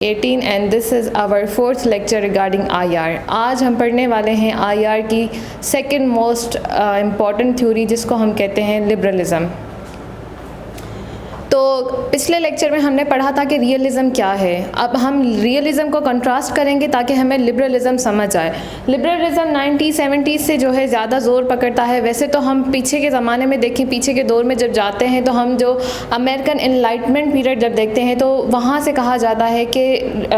18 and this is our fourth lecture regarding IR। आज हम पढ़ने वाले हैं IR की सेकंड मोस्ट इम्पॉर्टेंट थ्योरी जिसको हम कहते हैं लिबरलिज़म। तो पिछले लेक्चर में हमने पढ़ा था कि रियलिज़म क्या है। अब हम रियलिज़म को कंट्रास्ट करेंगे ताकि हमें लिबरलिज़म समझ आए। लिबरलिज़म 1970s से जो है ज़्यादा ज़ोर पकड़ता है। वैसे तो हम पीछे के ज़माने में देखें, पीछे के दौर में जब जाते हैं तो हम जो अमेरिकन इनलाइटमेंट पीरियड जब देखते हैं तो वहाँ से कहा जाता है कि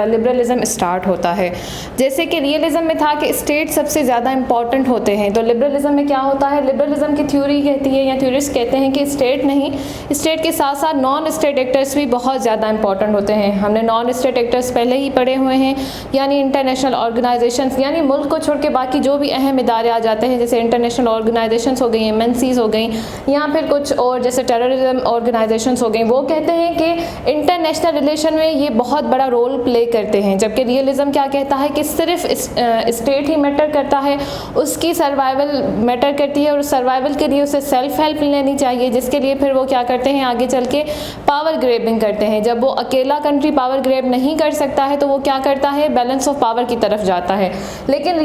लिबरलिज़म स्टार्ट होता है। जैसे कि रियलिज़म में था कि स्टेट सबसे ज़्यादा इंपॉर्टेंट होते हैं, तो लिबरलिज़म में क्या होता है, लिबरलिज़म की थ्योरी कहती है या थ्योरिस्ट कहते हैं कि स्टेट नहीं, स्टेट के साथ साथ नॉन स्टेट एक्टर्स भी बहुत ज़्यादा इंपॉर्टेंट होते हैं। हमने नॉन स्टेट एक्टर्स पहले ही पढ़े हुए हैं, यानी इंटरनेशनल ऑर्गेनाइजेशंस, यानी मुल्क को छोड़ के बाकी जो भी अहम इदारे आ जाते हैं, जैसे इंटरनेशनल ऑर्गेनाइजेशंस हो गई, MNCs हो गई, या फिर कुछ और जैसे टेररिज्म ऑर्गेनाइजेशंस हो गई। वो कहते हैं कि इंटरनेशनल रिलेशन में ये बहुत बड़ा रोल प्ले करते हैं, जबकि रियलिज़म क्या कहता है कि सिर्फ स्टेट ही मैटर करता है, उसकी सर्वाइवल मैटर करती है और सर्वाइवल के लिए उसे सेल्फ हेल्प लेनी चाहिए, जिसके लिए फिर वो क्या करते हैं, आगे चल के पावर ग्रेबिंग करते हैं। जब वो अकेला कंट्री पावर ग्रेब नहीं कर सकता है तो वो क्या करता है, बैलेंस ऑफ पावर की तरफ जाता है। लेकिन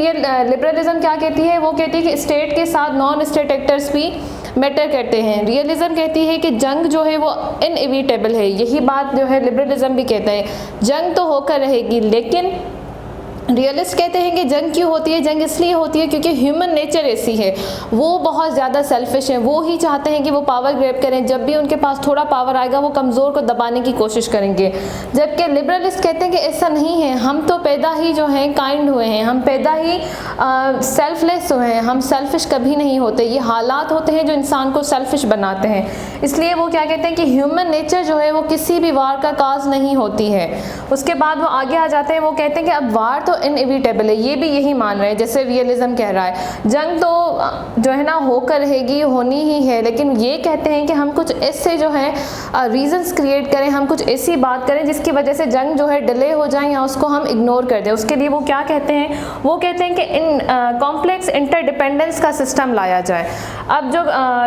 लिबरलिज्म क्या कहती है, वो कहती है कि स्टेट के साथ नॉन स्टेट एक्टर्स भी मैटर करते हैं। रियलिज्म कहती है कि जंग जो है वो इनएविटेबल है। यही बात जो है लिबरलिज्म भी कहते हैं, जंग तो होकर रहेगी। लेकिन रियलिस्ट कहते हैं कि जंग क्यों होती है, जंग इसलिए होती है क्योंकि ह्यूमन नेचर ऐसी है, वो बहुत ज़्यादा सेल्फिश हैं, वो ही चाहते हैं कि वो पावर ग्रैब करें। जब भी उनके पास थोड़ा पावर आएगा वो कमज़ोर को दबाने की कोशिश करेंगे। जबकि लिबरलिस्ट कहते हैं कि ऐसा नहीं है, हम तो पैदा ही जो हैं काइंड हुए हैं, हम पैदा ही सेल्फलेस हुए हैं, हम सेल्फिश कभी नहीं होते। ये हालात होते हैं जो इंसान को सेल्फिश बनाते हैं। इसलिए वो क्या कहते हैं कि ह्यूमन नेचर जो है वो किसी भी वार का काज नहीं होती है। उसके बाद वो आगे आ जाते हैं, वो कहते हैं कि अब वार तो इनएविटेबल है, ये भी यही मान रहे हैं जैसे रियलिज्म कह रहा है। जंग तो जो है ना होकर रहेगी, होनी ही है, लेकिन ये कहते हैं कि हम कुछ ऐसे जो है रीजंस क्रिएट करें, हम कुछ ऐसी बात करें जिसकी वजह से जंग जो है डिले हो जाए या उसको हम इग्नोर कर दें। उसके लिए वो क्या कहते हैं, वो कहते हैं कि इन कॉम्प्लेक्स इंटरडिपेंडेंस का सिस्टम लाया जाए। अब जो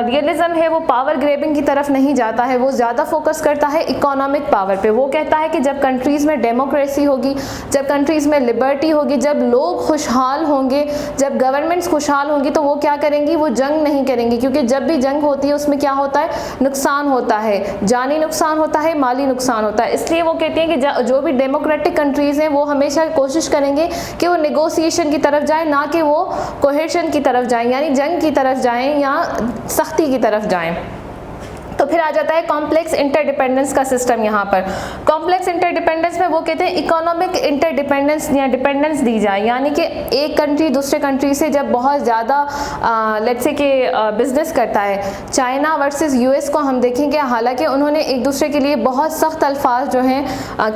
रियलिज्म है वो पावर ग्रेबिंग की तरफ नहीं जाता है, वो ज़्यादा फोकस करता है इकोनॉमिक पावर पे। वो कहता है कि जब कंट्रीज़ में डेमोक्रेसी होगी, जब कंट्रीज़ में लिबर्टी होगी, जब लोग खुशहाल होंगे, जब गवर्नमेंट्स खुशहाल होंगी, तो वो क्या करेंगी, वो जंग नहीं करेंगी। क्योंकि जब भी जंग होती है उसमें क्या होता है, नुकसान होता है, जानी नुकसान होता है, माली नुकसान होता है। इसलिए वो कहती हैं कि जो भी डेमोक्रेटिक कंट्रीज़ हैं वो हमेशा कोशिश करेंगे कि वो नेगोशिएशन की तरफ जाएं, ना कि वो कोहेशन की तरफ जाएं, यानी जंग की तरफ जाएं या सख्ती की तरफ जाएं। तो फिर आ जाता है कॉम्प्लेक्स इंटरडिपेंडेंस का सिस्टम। यहाँ पर कॉम्प्लेक्स इंटरडिपेंडेंस में वो कहते हैं इकोनॉमिक इंटरडिपेंडेंस या डिपेंडेंस दी जाए, यानी कि एक कंट्री दूसरे कंट्री से जब बहुत ज़्यादा लेट्स से कि बिजनेस करता है, चाइना वर्सेस US को हम देखेंगे, हालांकि उन्होंने एक दूसरे के लिए बहुत सख्त अल्फाज जो हैं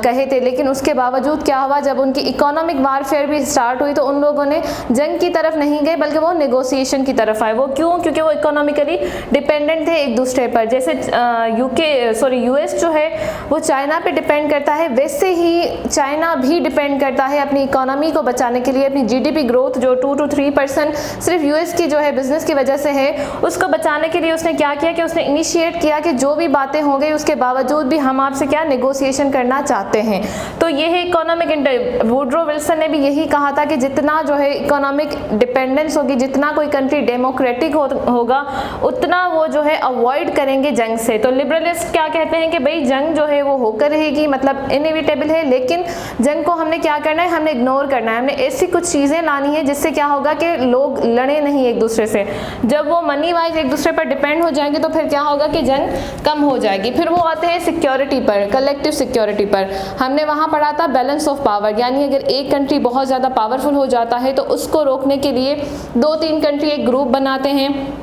कहे थे, लेकिन उसके बावजूद क्या हुआ, जब उनकी इकोनॉमिक वारफेयर भी स्टार्ट हुई तो उन लोगों ने जंग की तरफ नहीं गए बल्कि वो नेगोशिएशन की तरफ आए। वो क्यों, क्योंकि वो इकोनॉमिकली डिपेंडेंट थे एक दूसरे पर। जैसे US जो है वो चाइना पे डिपेंड करता है, वैसे ही चाइना भी डिपेंड करता है अपनी इकोनॉमी को बचाने के लिए, अपनी GDP ग्रोथ जो 2 to 3% सिर्फ US की जो है बिजनेस की वजह से है, उसको बचाने के लिए उसने क्या किया कि उसने इनिशिएट किया कि जो भी बातें हो गई उसके बावजूद भी हम आपसे क्या नेगोशिएशन करना चाहते हैं। तो ये है इकोनॉमिक वुड्रो विल्सन ने भी यही कहा था कि जितना जो है इकोनॉमिक डिपेंडेंस होगी, जितना कोई कंट्री डेमोक्रेटिक होगा, उतना वो जो है अवॉइड करेंगे जंग से। तो लिबरलिस्ट क्या कहते हैं कि भाई जंग जो है वो होकर रहेगी, मतलब इनएविटेबल है, लेकिन जंग को हमने क्या करना है, हमने इग्नोर करना है। हमने ऐसी कुछ चीज़ें लानी है जिससे क्या होगा कि लोग लड़े नहीं एक दूसरे से। जब वो मनी वाइज एक दूसरे पर डिपेंड हो जाएंगे तो फिर क्या होगा कि जंग कम हो जाएगी। फिर वो आते हैं सिक्योरिटी पर, कलेक्टिव सिक्योरिटी पर। हमने वहाँ पढ़ा था बैलेंस ऑफ पावर, यानी अगर एक कंट्री बहुत ज़्यादा पावरफुल हो जाता है तो उसको रोकने के लिए 2-3 कंट्री एक ग्रुप बनाते हैं,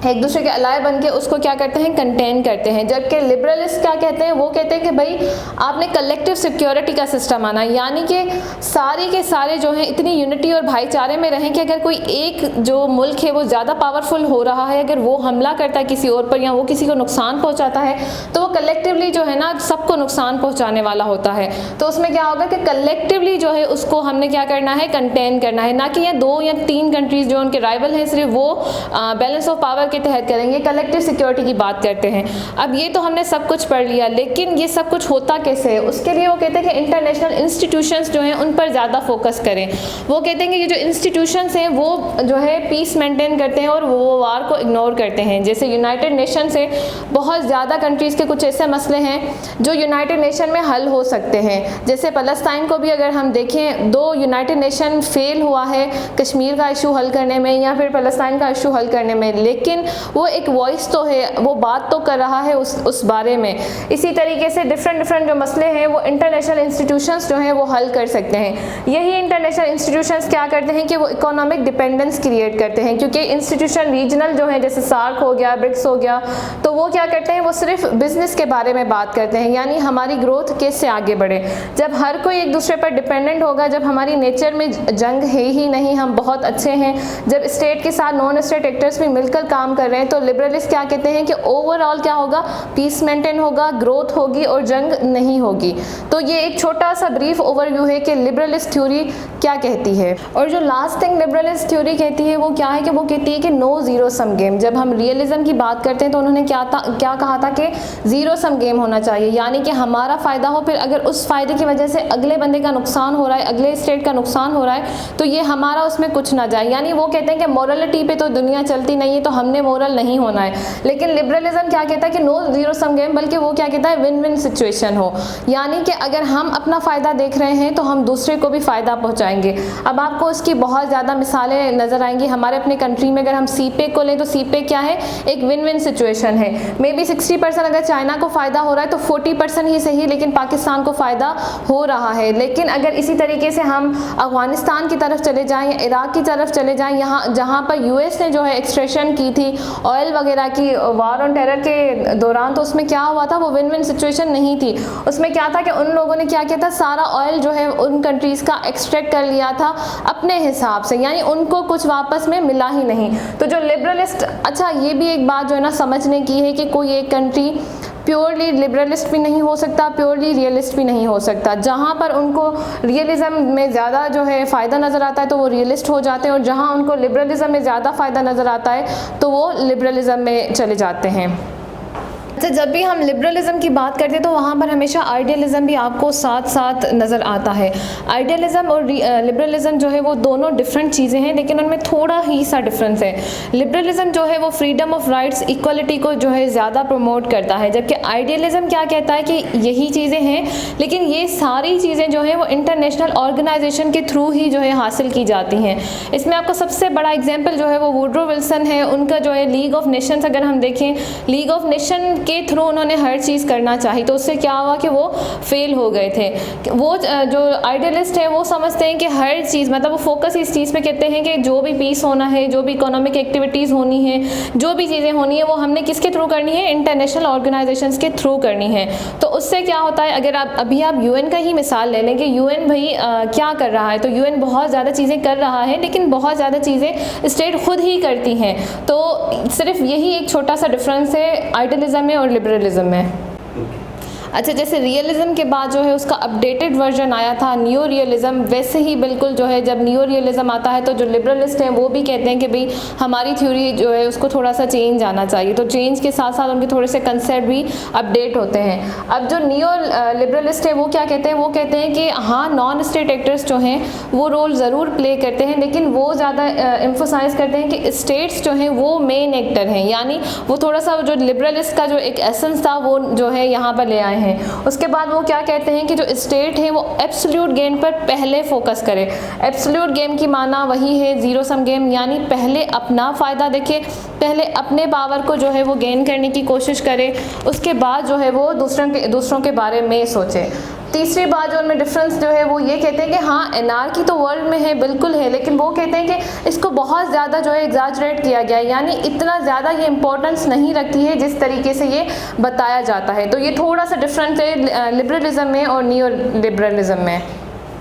एक दूसरे के अलाय बन के उसको क्या करते हैं, कंटेन करते हैं। जबकि लिबरलिस्ट क्या कहते हैं, वो कहते हैं कि भाई आपने कलेक्टिव सिक्योरिटी का सिस्टम आना, यानी कि सारे के सारे जो हैं इतनी यूनिटी और भाईचारे में रहें कि अगर कोई एक जो मुल्क है वो ज़्यादा पावरफुल हो रहा है, अगर वो हमला करता है किसी और पर या वो किसी को नुकसान पहुँचाता है तो वो कलेक्टिवली जो है ना सबको नुकसान पहुँचाने वाला होता है। तो उसमें क्या होगा कि कलेक्टिवली जो है उसको हमने क्या करना है, कंटेन करना है, ना कि ये 2 या 3 कंट्रीज़ जो उनके राइवल हैं सिर्फ वो बैलेंस ऑफ पावर पावर के तहत करेंगे, कलेक्टिव सिक्योरिटी की बात करते हैं। अब ये तो हमने सब कुछ पढ़ लिया, लेकिन ये सब कुछ होता कैसे है? उसके लिए वो कहते हैं कि इंटरनेशनल इंस्टीट्यूशंस जो हैं उन पर ज़्यादा फोकस करें। वो कहते हैं कि ये जो इंस्टीट्यूशंस हैं वो जो है पीस मेंटेन करते हैं और वो वार को इग्नोर करते हैं। जैसे यूनाइटेड नेशन से बहुत ज़्यादा कंट्रीज़ के कुछ ऐसे मसले हैं जो यूनाइटेड नेशन में हल हो सकते हैं। जैसे फ़लस्तीन को भी अगर हम देखें, दो यूनाइटेड नेशन फेल हुआ है कश्मीर का इशू हल करने में या फिर फ़लस्तीन का इशू हल करने में, लेकिन वो एक वॉइस तो है, वो बात तो कर रहा है उस बारे में। इसी तरीके से डिफरेंट जो मसले हैं वो इंटरनेशनल इंस्टीट्यूशंस जो हैं वो हल कर सकते हैं। यही इंटरनेशनल इंस्टीट्यूशंस क्या करते हैं कि वो इकोनॉमिक डिपेंडेंस क्रिएट करते हैं, क्योंकि इंस्टीट्यूशन रीजनल जो है, जैसे सार्क हो गया, ब्रिक्स हो गया, तो वो क्या करते हैं, वो सिर्फ बिजनेस के बारे में बात करते हैं, यानी हमारी ग्रोथ कैसे आगे बढ़े। जब हर कोई एक दूसरे पर डिपेंडेंट होगा, जब हमारी नेचर में जंग है ही नहीं, हम बहुत अच्छे हैं, जब स्टेट के साथ नॉन स्टेट एक्टर्स भी मिलकर काम कर रहे हैं, तो लिबरलिस्ट क्या कहते हैं कि ओवरऑल क्या होगा, पीस मेंटेन होगा, ग्रोथ होगी और जंग नहीं होगी। तो ये एक छोटा सा ब्रीफ ओवरव्यू है कि लिबरलिस्ट थ्योरी क्या कहती है। और जो लास्ट थिंग लिबरलिस्ट थ्योरी कहती है वो क्या है कि वो कहती है कि नो जीरो सम गेम। जब हम रियलिज्म की बात करते हैं तो उन्होंने क्या कहा था कि जीरो सम गेम होना चाहिए, यानी कि हमारा फ़ायदा हो, फिर अगर उस फ़ायदे की वजह से अगले बंदे का नुकसान हो रहा है, अगले स्टेट का नुकसान हो रहा है, तो ये हमारा उसमें कुछ ना जाए। यानी वो कहते हैं कि मोरलिटी पे तो दुनिया चलती नहीं है, तो हमने मोरल नहीं होना है। लेकिन लिबरलिज्म क्या कहता है कि नो जीरो सम गेम, बल्कि वो क्या कहता है विन विन सिचुएशन हो, यानी कि अगर हम अपना फ़ायदा देख रहे हैं तो हम दूसरे को भी फ़ायदा पहुंचाएंगे। अब आपको उसकी बहुत ज़्यादा मिसालें नज़र आएंगी। हमारे अपने कंट्री में अगर हम सीपेक को लें तो सीपेक क्या है, एक विन विन सिचुएशन है। मे बी 60% अगर चाइना को फ़ायदा हो रहा है तो 40% ही सही, लेकिन पाकिस्तान को फ़ायदा हो रहा है। लेकिन अगर इसी तरीके से हम अफगानिस्तान की तरफ चले जाएँ या इराक़ की तरफ चले जाएँ, यहाँ जहाँ पर US ने जो है एक्सट्रैक्शन की थी ऑयल वगैरह की वार ऑन टेरर के दौरान, तो उसमें क्या हुआ था, वो विन विन सिचुएशन नहीं थी। उसमें क्या था कि उन लोगों ने क्या किया था, सारा ऑयल जो है उन कंट्रीज़ का एक्सट्रैक्ट कर लिया था अपने हिसाब से, यानी उनको कुछ वापस में मिला ही नहीं। तो जो लिबरलिस्ट, अच्छा ये भी एक बात जो है ना समझने की है कि कोई एक कंट्री प्योरली लिबरलिस्ट भी नहीं हो सकता, प्योरली रियलिस्ट भी नहीं हो सकता। जहाँ पर उनको रियलिज्म में ज़्यादा जो है फ़ायदा नज़र आता है तो वो रियलिस्ट हो जाते हैं, और जहाँ उनको लिबरलिज्म में ज़्यादा फ़ायदा नज़र आता है तो वो लिबरलिज्म में चले जाते हैं। अच्छा, जब भी हम लिबरलिज्म की बात करते हैं तो वहाँ पर हमेशा आइडियलिज्म भी आपको साथ साथ नज़र आता है। आइडियलिज्म और लिबरलिज्म जो है वो दोनों डिफरेंट चीज़ें हैं, लेकिन उनमें थोड़ा ही सा डिफरेंस है। लिबरलिज्म जो है वो फ्रीडम ऑफ राइट्स, इक्वलिटी को जो है ज़्यादा प्रमोट करता है, जबकि आइडियलिज्म क्या कहता है कि यही चीज़ें हैं, लेकिन ये सारी चीज़ें जो हैं वो इंटरनेशनल ऑर्गेनाइजेशन के थ्रू ही जो है हासिल की जाती हैं। इसमें आपको सबसे बड़ा एग्जाम्पल जो है वो वुड्रो विल्सन है। उनका जो है लीग ऑफ नेशंस, अगर हम देखें, लीग ऑफ नेशन के थ्रू उन्होंने हर चीज़ करना चाही, तो उससे क्या हुआ कि वो फेल हो गए थे। वो जो आइडियलिस्ट है वो समझते हैं कि हर चीज़, मतलब वो फोकस इस चीज़ पे कहते हैं कि जो भी पीस होना है, जो भी इकोनॉमिक एक्टिविटीज़ होनी है, जो भी चीज़ें होनी है, वो हमने किसके थ्रू करनी है, इंटरनेशनल ऑर्गेनाइजेशंस के थ्रू करनी है। तो उससे क्या होता है, अगर आप अभी आप UN का ही मिसाल ले लें कि UN भाई क्या कर रहा है, तो UN बहुत ज़्यादा चीज़ें कर रहा है, लेकिन बहुत ज़्यादा चीज़ें स्टेट खुद ही करती हैं। तो सिर्फ यही एक छोटा सा डिफरेंस है आइडियलिज्म में और लिबरलिज्म में। अच्छा, जैसे रियलिज्म के बाद जो है उसका अपडेटेड वर्जन आया था नियो रियलिज्म, वैसे ही बिल्कुल जो है जब नियो रियलिज्म आता है तो जो लिबरलिस्ट हैं वो भी कहते हैं कि भाई हमारी थ्योरी जो है उसको थोड़ा सा चेंज आना चाहिए। तो चेंज के साथ साथ उनके थोड़े से कंसेप्ट भी अपडेट होते हैं। अब जो नियो लिबरलिस्ट है वो क्या कहते हैं, वो कहते हैं कि हाँ, नॉन स्टेट एक्टर्स जो हैं वो रोल ज़रूर प्ले करते हैं, लेकिन वो ज़्यादा एम्फोसाइज़ करते हैं कि स्टेट्स जो हैं वो मेन एक्टर हैं, यानी वो थोड़ा सा जो लिबरलिस्ट का जो एक एसेंस था वो जो है यहाँ पर ले आए हैं। उसके बाद वो क्या कहते हैं कि जो स्टेट है वो एब्सोल्यूट गेन पर पहले फोकस करे। एब्सोल्यूट गेम की माना वही है जीरो सम गेम, यानी पहले अपना फ़ायदा देखे, पहले अपने पावर को जो है वो गेन करने की कोशिश करे, उसके बाद जो है वो दूसरों के बारे में सोचे। तीसरी बात जो उनमें डिफरेंस जो है वो ये कहते हैं कि हाँ, एनार्की तो वर्ल्ड में है, बिल्कुल है, लेकिन वो कहते हैं कि इसको बहुत ज़्यादा जो है एग्जैजरेट किया गया है, यानी इतना ज़्यादा ये इंपॉर्टेंस नहीं रखती है जिस तरीके से ये बताया जाता है। तो ये थोड़ा सा डिफरेंस है लिबरलिज्म में और नियो लिबरलिज्म में।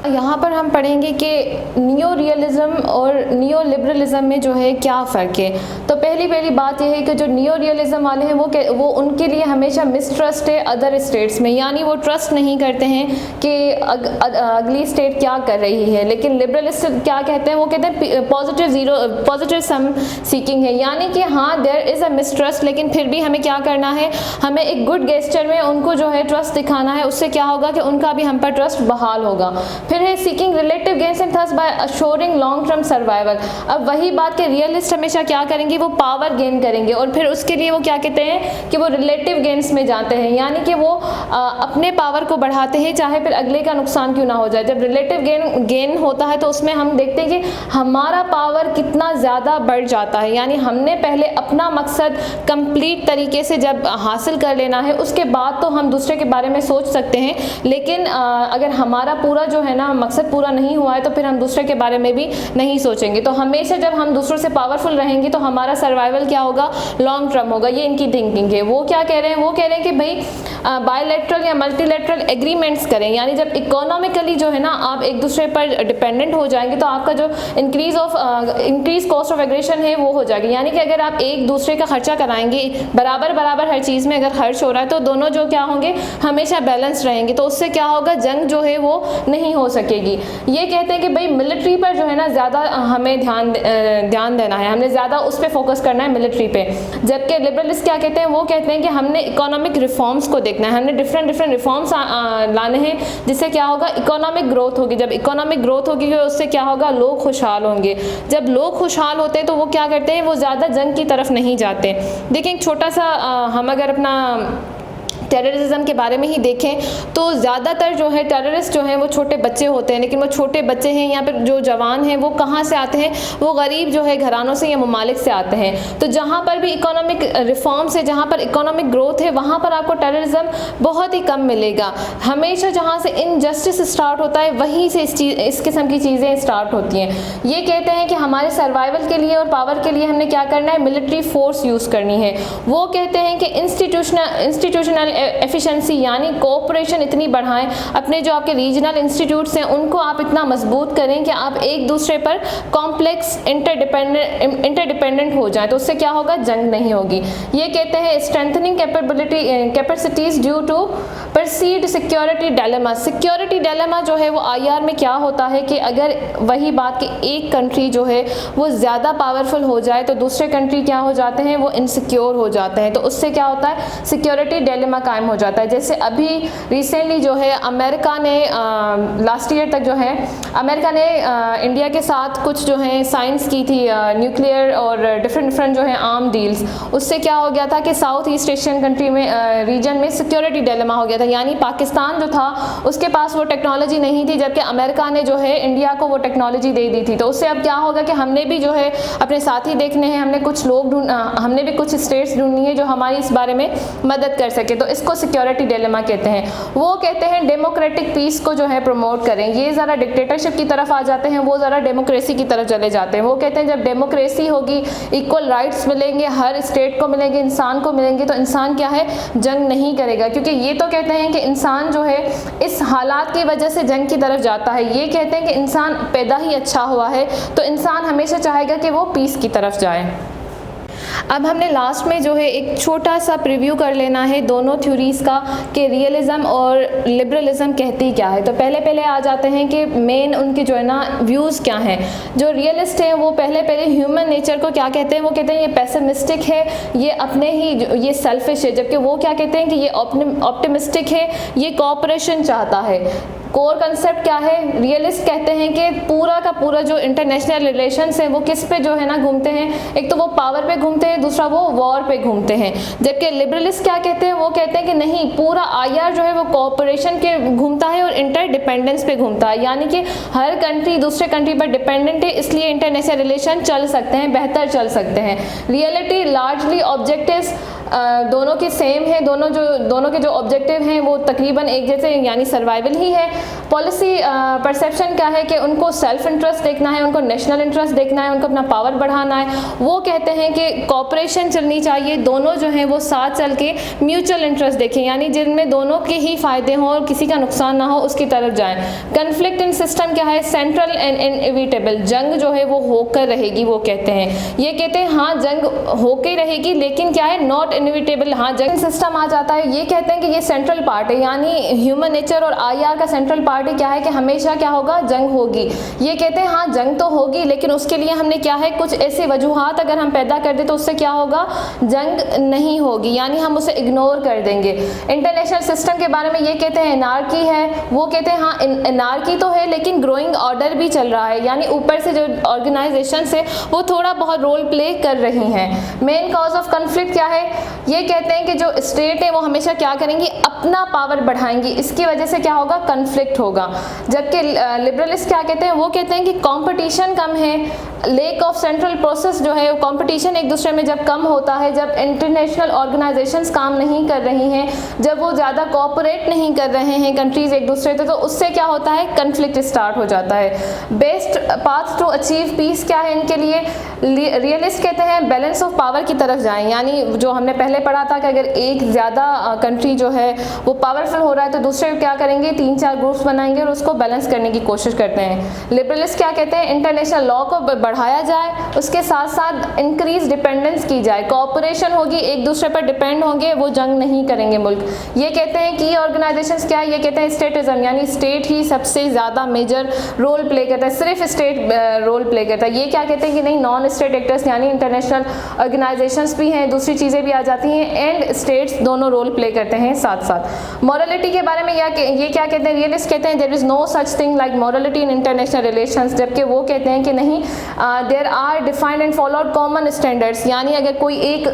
यहाँ पर हम पढ़ेंगे कि नियो रियलिज्म और नियो लिबरलिज्म में जो है क्या फ़र्क है। तो पहले पहली बात यह है कि जो नियो रियलिज्म वाले हैं वो उनके लिए हमेशा मिसट्रस्ट है अदर स्टेट्स में, यानी वो ट्रस्ट नहीं करते हैं कि अगली स्टेट क्या कर रही है। लेकिन लिबरलिस्ट क्या कहते हैं, वो कहते हैं पॉजिटिव सम सीकिंग है, यानी कि हाँ देयर इज़ अ मिसट्रस्ट, लेकिन फिर भी हमें क्या करना है, हमें एक गुड गेस्चर में उनको जो है ट्रस्ट दिखाना है। उससे क्या होगा कि उनका भी हम पर ट्रस्ट बहाल होगा। फिर है seeking relative gains and thus by assuring long term survival. अब वही बात कि रियलिस्ट हमेशा क्या करेंगे, वो पावर गेन करेंगे और फिर उसके लिए वो क्या कहते हैं कि वो रिलेटिव गेन्स में जाते हैं, यानी कि वो अपने पावर को बढ़ाते हैं चाहे फिर अगले का नुकसान क्यों ना हो जाए। जब रिलेटिव गेन होता है तो उसमें हम देखते हैं कि हमारा पावर कितना ज़्यादा बढ़ जाता है, यानी हमने पहले अपना मकसद कंप्लीट तरीके से जब हासिल कर लेना है उसके बाद तो हम दूसरे के बारे में सोच सकते हैं। लेकिन अगर हमारा पूरा जो है ना मकसद पूरा नहीं हुआ है तो फिर हम दूसरे के बारे में भी नहीं सोचेंगे। तो हमेशा जब हम दूसरों से पावरफुल रहेंगे तो हमारा सर्वाइवल क्या होगा, लॉन्ग टर्म होगा। ये इनकी थिंकिंग है। वो क्या कह रहे हैं, वो कह रहे हैं कि भाई बायलैटरल या मल्टीलैटरल एग्रीमेंट्स करें, यानी जब इकोनॉमिकली जो है ना आप एक दूसरे पर डिपेंडेंट हो जाएंगे तो आपका जो इंक्रीज कॉस्ट ऑफ एग्रेशन है वो हो जाएगी। यानी कि अगर आप एक दूसरे का खर्चा कराएंगे बराबर हर चीज़ में अगर खर्च हो रहा है तो दोनों जो क्या होंगे, हमेशा बैलेंस रहेंगे, तो उससे क्या होगा, जंग जो है वो नहीं हो सकेगी। ये कहते हैं कि भाई मिलिट्री पर जो है ना ज़्यादा हमें ध्यान देना है, हमने ज़्यादा उस पर फोकस करना है मिलिट्री पे। जबकि लिबरलिस्ट क्या कहते हैं, वो कहते हैं कि हमने इकोनॉमिक रिफॉर्म्स को देखना है, हमने डिफरेंट रिफॉर्म्स लाने हैं जिससे क्या होगा, इकोनॉमिक ग्रोथ होगी। जब इकोनॉमिक ग्रोथ होगी तो उससे क्या होगा, लोग खुशहाल होंगे। जब लोग खुशहाल होते हैं तो वो क्या करते हैं, वो ज़्यादा जंग की तरफ नहीं जाते। देखिए एक छोटा सा हम अगर अपना टेररिज्म के बारे में ही देखें तो ज़्यादातर जो है टेररिस्ट जो हैं वो छोटे बच्चे होते हैं, लेकिन वो छोटे बच्चे हैं यहाँ पर जो जवान हैं वो कहाँ से आते हैं, वो गरीब जो है घरानों से या ममालिक से आते हैं। तो जहाँ पर भी इकोनॉमिक रिफॉर्म्स है, जहाँ पर इकोनॉमिक ग्रोथ है, वहाँ पर आपको टेररिज्म बहुत ही कम मिलेगा। हमेशा जहाँ से इनजस्टिस स्टार्ट होता है वहीं से इस किस्म की चीज़ें स्टार्ट होती हैं। ये कहते हैं कि हमारे सर्वाइवल के लिए और पावर के लिए हमने क्या करना है, मिलिट्री फोर्स यूज़ करनी है। वो कहते हैं कि इंस्टीट्यूशनल एफिशिएंसी यानी कोऑपरेशन इतनी बढ़ाएं, अपने जो आपके रीजनल इंस्टीट्यूट्स हैं उनको आप इतना मजबूत करें कि आप एक दूसरे पर कॉम्प्लेक्स इंटरडिपेंडेंट हो जाएं, तो उससे क्या होगा, जंग नहीं होगी। ये कहते हैं strengthening capacities due to perceived security dilemma. Security dilemma जो है वो आईआर में क्या होता है कि अगर वही बात कि एक कंट्री जो है वो ज़्यादा पावरफुल हो जाए तो दूसरे कंट्री क्या हो जाते हैं, वो इनसिक्योर हो जाते हैं, तो उससे क्या होता है, सिक्योरिटी डायलेमा कायम हो जाता है। जैसे अभी रिसेंटली जो है अमेरिका ने लास्ट ईयर तक जो है अमेरिका ने इंडिया के साथ कुछ जो है साइंस की थी, न्यूक्लियर और डिफरेंट जो है आर्म डील्स। उससे क्या हो गया था कि साउथ ईस्ट एशियन कंट्री में रीजन में सिक्योरिटी डायलेमा हो गया था, यानी पाकिस्तान जो था उसके पास वो टेक्नोलॉजी नहीं थी, जबकि अमेरिका ने जो है इंडिया को वो टेक्नोलॉजी दे दी थी। तो उससे अब क्या होगा कि हमने भी जो है अपने साथी देखने हैं, हमने भी कुछ स्टेट्स ढूंढनी है जो हमारी इस बारे में मदद कर सके, तो इसको सिक्योरिटी डिलेमा कहते हैं। वो कहते हैं डेमोक्रेटिक पीस को जो है प्रमोट करें। ये ज़रा डिक्टेटरशिप की तरफ आ जाते हैं, वो ज़रा डेमोक्रेसी की तरफ चले जाते हैं। वो कहते हैं जब डेमोक्रेसी होगी, इक्वल राइट्स मिलेंगे, हर स्टेट को मिलेंगे, इंसान को मिलेंगे, तो इंसान क्या है, जंग नहीं करेगा। क्योंकि ये तो कहते हैं कि इंसान जो है इस हालात की वजह से जंग की तरफ जाता है। ये कहते हैं कि इंसान पैदा ही अच्छा हुआ है तो इंसान हमेशा चाहेगा कि वो पीस की तरफ जाए। अब हमने लास्ट में जो है एक छोटा सा प्रीव्यू कर लेना है दोनों थ्योरीज़ का कि रियलिज़म और लिबरलिज़म कहती क्या है। तो पहले आ जाते हैं कि मेन उनके जो है ना व्यूज़ क्या हैं। जो रियलिस्ट हैं वो पहले ह्यूमन नेचर को क्या कहते हैं, वो कहते हैं ये पेसिमिस्टिक है, ये अपने ही ये सेल्फिश है, जबकि वो क्या कहते हैं कि ये ऑप्टिमिस्टिक है, ये कोऑपरेशन चाहता है। कोर कंसेप्ट क्या है, रियलिस्ट कहते हैं कि पूरा का पूरा जो इंटरनेशनल रिलेशंस है वो किस पे जो है ना घूमते हैं, एक तो वो पावर पे घूमते हैं, दूसरा वो वॉर पे घूमते हैं। जबकि लिबरलिस्ट क्या कहते हैं, वो कहते हैं कि नहीं, पूरा आईआर जो है वो कोऑपरेशन के घूमता है और इंटरडिपेंडेंस पे घूमता है, यानी कि हर कंट्री दूसरे कंट्री पर डिपेंडेंट है, इसलिए इंटरनेशनल रिलेशन चल सकते हैं, बेहतर चल सकते हैं। रियलिटी लार्जली ऑब्जेक्टिव्स दोनों के सेम है, दोनों के जो ऑब्जेक्टिव हैं वो तकरीबन एक जैसे यानी सर्वाइवल ही है। पॉलिसी परसेप्शन क्या है कि उनको सेल्फ इंटरेस्ट देखना है, उनको नेशनल इंटरेस्ट देखना है, उनको अपना पावर बढ़ाना है। वो कहते हैं कि कॉपरेशन चलनी चाहिए, दोनों जो हैं वो साथ चल के म्यूचुअल इंटरेस्ट देखें, यानी जिनमें दोनों के ही फायदे हों और किसी का नुकसान ना हो उसकी तरफ जाएं। कन्फ्लिक्ट इन सिस्टम क्या है, सेंट्रल एंड इनएविटेबल, जंग जो है वो होकर रहेगी। वो कहते हैं, ये कहते हैं हाँ जंग होकर रहेगी लेकिन क्या है, नॉट इनएविटेबल, हाँ जंग सिस्टम आ जाता है। ये कहते हैं कि ये सेंट्रल पार्ट है, यानी ह्यूमन नेचर और आईआर का सेंट्रल पार्ट क्या है कि हमेशा क्या होगा, जंग होगी। ये कहते हैं हाँ जंग तो होगी लेकिन उसके लिए हमने क्या है, कुछ ऐसे वजूहात अगर हम पैदा कर दे तो उससे क्या होगा, जंग नहीं होगी, यानी हम उसे इग्नोर कर देंगे। इंटरनेशनल सिस्टम के बारे में ये कहते हैं एनार्की है। वो कहते हैं हाँ एनार्की तो है लेकिन ग्रोइंग ऑर्डर भी चल रहा है, यानी ऊपर से जो ऑर्गेनाइजेशन है वो थोड़ा बहुत रोल प्ले कर रही हैं। मेन कॉज ऑफ कन्फ्लिक्ट क्या है, ये कहते हैं कि जो स्टेट है वो हमेशा क्या करेंगी, अपना पावर बढ़ाएंगी, इसकी वजह से क्या होगा, कन्फ्लिक्ट होगा। जबकि लिबरलिस्ट क्या कहते हैं, वो कहते हैं कि कंपटीशन कम है, लेक ऑफ सेंट्रल प्रोसेस जो है, कंपटीशन एक दूसरे में जब कम होता है, जब इंटरनेशनल ऑर्गेनाइजेशंस काम नहीं कर रही हैं, जब वो ज़्यादा कोऑपरेट नहीं कर रहे हैं कंट्रीज़ एक दूसरे से, तो उससे क्या होता है, कन्फ्लिक्ट स्टार्ट हो जाता है। Best path to achieve peace क्या है इनके लिए, रियलिस्ट कहते हैं बैलेंस ऑफ पावर की तरफ जाएं, यानी जो हमने पहले पढ़ा था कि अगर एक ज़्यादा कंट्री जो है वो पावरफुल हो रहा है तो दूसरे क्या करेंगे, 3-4 ग्रुप्स बनाएंगे और उसको बैलेंस करने की कोशिश करते हैं। लिबरलिस्ट क्या कहते हैं, इंटरनेशनल लॉ को बढ़ाया जाए, उसके साथ साथ इंक्रीज डिपेंडेंस की जाए, कोऑपरेशन होगी, एक दूसरे पर डिपेंड होंगे, वो जंग नहीं करेंगे मुल्क। ये कहते हैं कि ऑर्गेनाइजेशंस क्या है, ये कहते हैं स्टेटिज्म, यानी स्टेट ही सबसे ज़्यादा मेजर रोल प्ले करता है, सिर्फ स्टेट रोल प्ले करता है। ये क्या कहते हैं कि नहीं, नॉन स्टेट एक्टर्स यानी इंटरनेशनल ऑर्गेनाइजेशंस भी हैं, दूसरी चीज़ें भी आ जाती हैं, एंड स्टेट्स दोनों रोल प्ले करते हैं साथ साथ। मॉरलिटी के बारे में ये क्या कहते हैं, रियलिस्ट कहते हैं there is no such thing like morality in international relations, जबकि वो कहते हैं कि नहीं, there are defined and followed common standards, यानी अगर कोई एक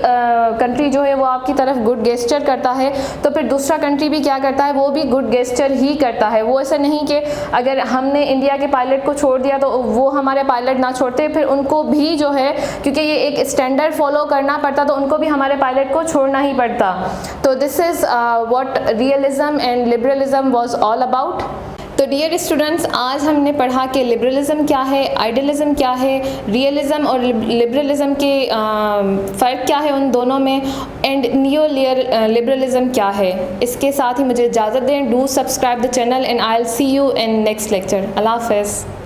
कंट्री जो है वो आपकी तरफ गुड गेस्चर करता है तो फिर दूसरा कंट्री भी क्या करता है, वो भी गुड गेस्चर ही करता है। वो ऐसा नहीं कि अगर हमने इंडिया के पायलट को छोड़ दिया तो वो हमारे पायलट ना छोड़ते, फिर उनको भी जो है, क्योंकि ये एक स्टैंडर्ड फॉलो करना पड़ता तो उनको भी हमारे पायलट को छोड़ना ही पड़ता। तो this is what realism and liberalism was all about. तो डियर स्टूडेंट्स, आज हमने पढ़ा कि लिबरलिज्म क्या है, आइडियलिज्म क्या है, रियलिज्म और लिबरलिज्म के फ़र्क क्या है उन दोनों में, एंड नियो लिबरलिज्म क्या है। इसके साथ ही मुझे इजाज़त दें। Do subscribe the channel and I will see you in next lecture. अल्लाह हाफ़िज़।